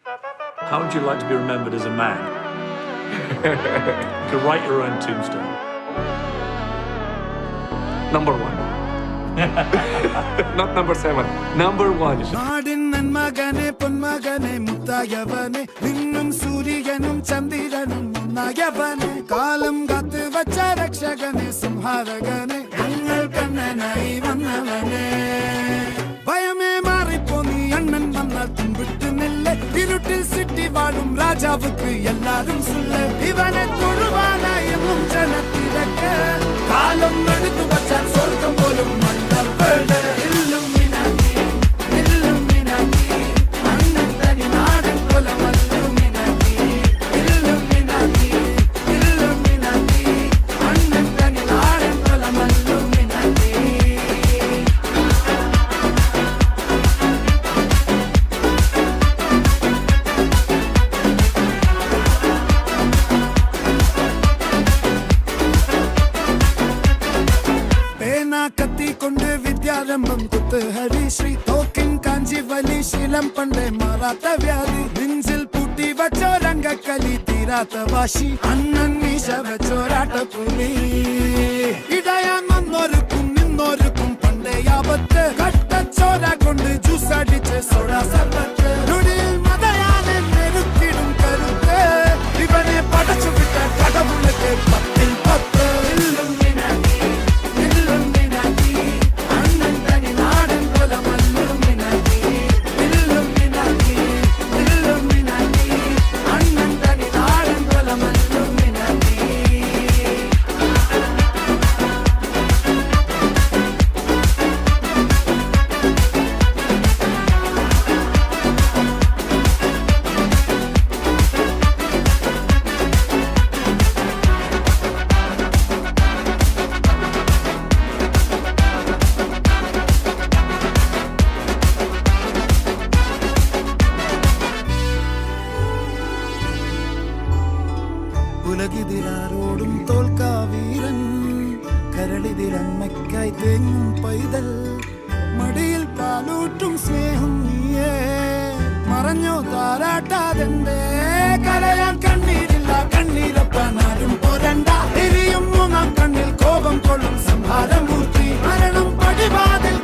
How would you like to be remembered as a man? To write your own tombstone. Number 1. Not number 7. Number 1. നാടിൻ നന്മകനെ പൊന്മകനെ മുത്തായവനെ നിന്നും സൂര്യനും ചന്ദ്രനും ഒന്നായവനെ കാലം കാത്ത് വച്ച രക്ഷകനെ സംഹാരകനെ ഞങ്ങൾ കണ്ണനായി വന്നവനെ ഭയമേ മാറിപ്പോ നീ അണ്ണൻ വന്നാൽ തുമ്പിട്ട് നെല്ല് ഇരുട്ടിൽ സിറ്റി വാഴും രാജാവുക്ക് എല്ലാരും സുല്ല് ഇവനെ തൊഴുവാനായി എന്നും ജനത്തിരക്ക് കാലം എടുത്തു വച്ചാൽ സ്വർഗം പോലും മണ്ണപ്പേട് കത്തിക്കൊണ്ട് വിദ്യാരംഭം കുത്ത് ഹരിശ്രീ തോക്കിൻ കാഞ്ചി വലി ശീലം പണ്ടേ മാറാത്ത വ്യാധി നെഞ്ചിൽ പൂട്ടി വച്ചോരംഗക്കലി തീരാത്ത വാശി അണ്ണൻ മീശ വെച്ചോരാട്ടപ്പുലി ഇടയാൻ വന്നോർക്കും നിന്നോർക്കും പണ്ടേ ആപത്ത് കട്ടച്ചോര കൊണ്ട് ജ്യൂസ് അടിച്ച് സോഡാ സർബത്ത് നുടിയിൽ മതയാനെ നെരുക്കിടും കരുത്ത് ഇവനെ പടച്ചു വിട്ട കടവുളക്ക് 10-ൽ 10 ഉലകിതിരാരോടും തോൽക്കാവീരൻ കരളിതിരമ്മയ്ക്കായി തേങ്ങും പൈതൽ മടിയിൽ പാലൂട്ടും സ്നേഹം നീയേ മറഞ്ഞോ താരാട്ടാതെന്തേ കരയാൻ കണ്ണീരില്ല കണ്ണീരപ്പനാരും പോരണ്ട എരിയും മൂന്നാം കണ്ണിൽ കോപം കൊള്ളും സംഹാരമൂർത്തി മരണം പടിവാതിൽ